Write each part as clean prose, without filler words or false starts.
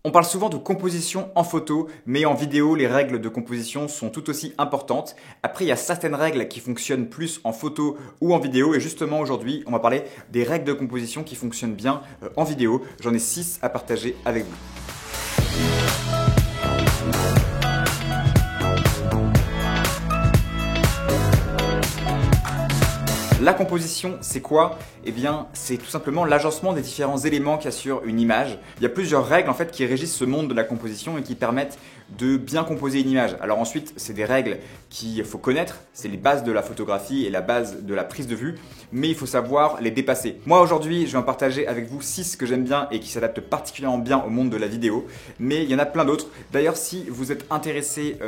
On parle souvent de composition en photo, mais en vidéo, les règles de composition sont tout aussi importantes. Après, il y a certaines règles qui fonctionnent plus en photo ou en vidéo, et justement aujourd'hui, on va parler des règles de composition qui fonctionnent bien en vidéo. J'en ai 6 à partager avec vous. La composition, c'est quoi? Eh bien, c'est tout simplement l'agencement des différents éléments qu'il y a sur une image. Il y a plusieurs règles en fait qui régissent ce monde de la composition et qui permettent de bien composer une image. Alors ensuite, c'est des règles qu'il faut connaître, c'est les bases de la photographie et la base de la prise de vue, mais il faut savoir les dépasser. Moi aujourd'hui, je vais en partager avec vous 6 que j'aime bien et qui s'adaptent particulièrement bien au monde de la vidéo, mais il y en a plein d'autres. D'ailleurs, si vous êtes intéressé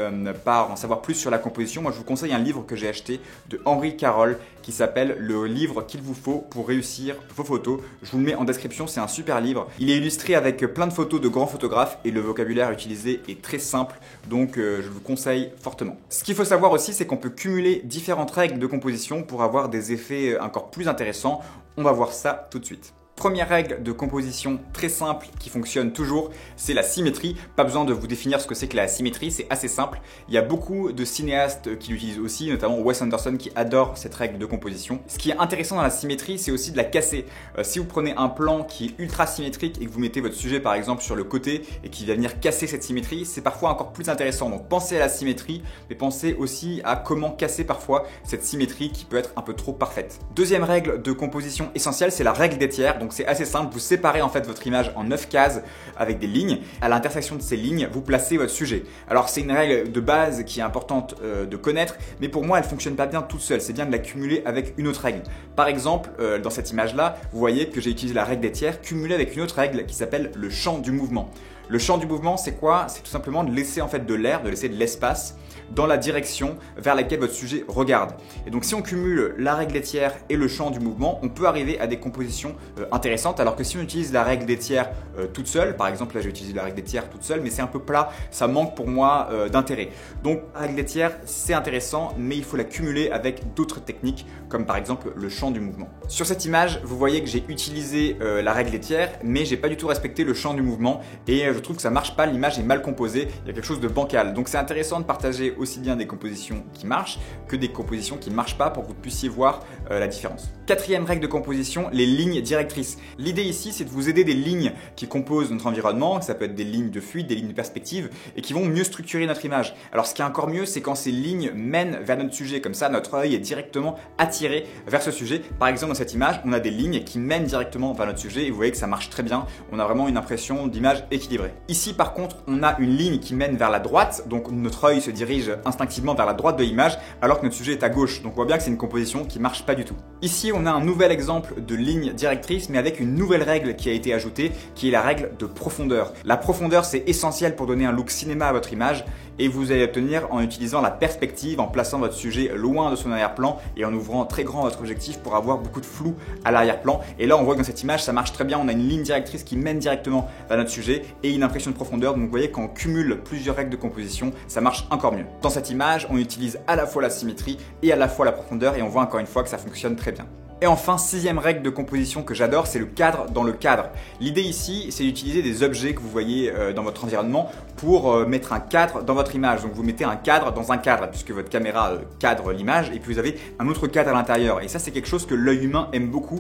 par en savoir plus sur la composition, moi je vous conseille un livre que j'ai acheté de Henri Carroll qui s'appelle Le livre qu'il vous faut pour réussir vos photos. Je vous le mets en description, c'est un super livre. Il est illustré avec plein de photos de grands photographes et le vocabulaire utilisé est très simple, donc je vous conseille fortement. Ce qu'il faut savoir aussi, c'est qu'on peut cumuler différentes règles de composition pour avoir des effets encore plus intéressants. On va voir ça tout de suite. Première règle de composition très simple qui fonctionne toujours, c'est la symétrie. Pas besoin de vous définir ce que c'est que la symétrie, c'est assez simple. Il y a beaucoup de cinéastes qui l'utilisent aussi, notamment Wes Anderson qui adore cette règle de composition. Ce qui est intéressant dans la symétrie, c'est aussi de la casser. Si vous prenez un plan qui est ultra symétrique et que vous mettez votre sujet par exemple sur le côté et qui va venir casser cette symétrie, c'est parfois encore plus intéressant. Donc pensez à la symétrie, mais pensez aussi à comment casser parfois cette symétrie qui peut être un peu trop parfaite. Deuxième règle de composition essentielle, c'est la règle des tiers. Donc c'est assez simple, vous séparez en fait votre image en 9 cases avec des lignes. À l'intersection de ces lignes, vous placez votre sujet. Alors c'est une règle de base qui est importante de connaître, mais pour moi elle fonctionne pas bien toute seule. C'est bien de la cumuler avec une autre règle. Par exemple, dans cette image-là, vous voyez que j'ai utilisé la règle des tiers cumulée avec une autre règle qui s'appelle le champ du mouvement. Le champ du mouvement, c'est quoi? C'est tout simplement de laisser en fait de l'air, de laisser de l'espace dans la direction vers laquelle votre sujet regarde. Et donc si on cumule la règle des tiers et le champ du mouvement, on peut arriver à des compositions intéressantes, alors que si on utilise la règle des tiers toute seule, par exemple là j'ai utilisé la règle des tiers toute seule, mais c'est un peu plat, ça manque pour moi d'intérêt. Donc la règle des tiers c'est intéressant, mais il faut la cumuler avec d'autres techniques, comme par exemple le champ du mouvement. Sur cette image, vous voyez que j'ai utilisé la règle des tiers, mais j'ai pas du tout respecté le champ du mouvement, et je trouve que ça marche pas, l'image est mal composée, il y a quelque chose de bancal. Donc c'est intéressant de partager aussi bien des compositions qui marchent que des compositions qui ne marchent pas pour que vous puissiez voir la différence. Quatrième règle de composition, les lignes directrices. L'idée ici, c'est de vous aider des lignes qui composent notre environnement, ça peut être des lignes de fuite, des lignes de perspective, et qui vont mieux structurer notre image. Alors ce qui est encore mieux, c'est quand ces lignes mènent vers notre sujet, comme ça notre œil est directement attiré vers ce sujet. Par exemple dans cette image, on a des lignes qui mènent directement vers notre sujet, et vous voyez que ça marche très bien, on a vraiment une impression d'image équilibrée. Ici par contre, on a une ligne qui mène vers la droite, donc notre œil se dirige instinctivement vers la droite de l'image alors que notre sujet est à gauche. Donc on voit bien que c'est une composition qui marche pas du tout. Ici on a un nouvel exemple de ligne directrice mais avec une nouvelle règle qui a été ajoutée qui est la règle de profondeur. La profondeur c'est essentiel pour donner un look cinéma à votre image et vous allez obtenir en utilisant la perspective, en plaçant votre sujet loin de son arrière-plan et en ouvrant très grand votre objectif pour avoir beaucoup de flou à l'arrière-plan. Et là on voit que dans cette image ça marche très bien, on a une ligne directrice qui mène directement vers notre sujet et une impression de profondeur. Donc vous voyez quand on cumule plusieurs règles de composition, ça marche encore mieux. Dans cette image, on utilise à la fois la symétrie et à la fois la profondeur et on voit encore une fois que ça fonctionne très bien. Et enfin, sixième règle de composition que j'adore, c'est le cadre dans le cadre. L'idée ici, c'est d'utiliser des objets que vous voyez dans votre environnement pour mettre un cadre dans votre image. Donc vous mettez un cadre dans un cadre puisque votre caméra cadre l'image et puis vous avez un autre cadre à l'intérieur. Et ça, c'est quelque chose que l'œil humain aime beaucoup.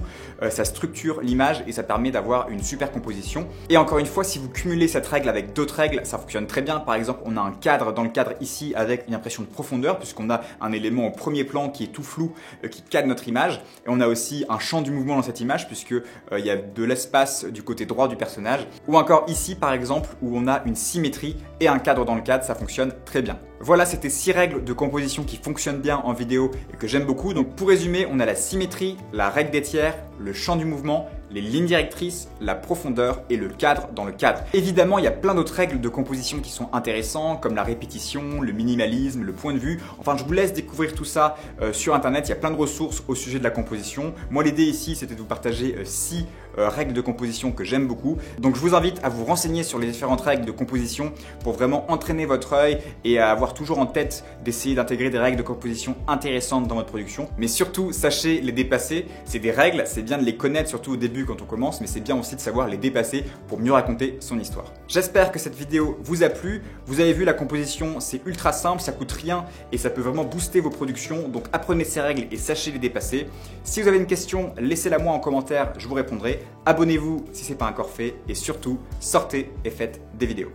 Ça structure l'image et ça permet d'avoir une super composition. Et encore une fois, si vous cumulez cette règle avec d'autres règles, ça fonctionne très bien. Par exemple, on a un cadre dans le cadre ici avec une impression de profondeur puisqu'on a un élément au premier plan qui est tout flou, qui cadre notre image. Et on a aussi un champ du mouvement dans cette image puisque il y a de l'espace du côté droit du personnage, ou encore ici par exemple où on a une symétrie et un cadre dans le cadre, ça fonctionne très bien. Voilà, c'était 6 règles de composition qui fonctionnent bien en vidéo et que j'aime beaucoup. Donc pour résumer, on a la symétrie, la règle des tiers, le champ du mouvement, les lignes directrices, la profondeur et le cadre dans le cadre. Évidemment, il y a plein d'autres règles de composition qui sont intéressantes comme la répétition, le minimalisme, le point de vue. Enfin, je vous laisse découvrir tout ça sur internet, il y a plein de ressources au sujet de la composition. Moi, l'idée ici, c'était de vous partager 6 règles de composition que j'aime beaucoup. Donc je vous invite à vous renseigner sur les différentes règles de composition pour vraiment entraîner votre œil et à avoir toujours en tête d'essayer d'intégrer des règles de composition intéressantes dans votre production. Mais surtout, sachez les dépasser. C'est des règles, c'est bien de les connaître, surtout au début début quand on commence, mais c'est bien aussi de savoir les dépasser pour mieux raconter son histoire. J'espère que cette vidéo vous a plu. Vous avez vu, la composition, c'est ultra simple, ça coûte rien et ça peut vraiment booster vos productions. Donc apprenez ces règles et sachez les dépasser. Si vous avez une question, laissez-la moi en commentaire, je vous répondrai. Abonnez-vous si ce n'est pas encore fait et surtout, sortez et faites des vidéos.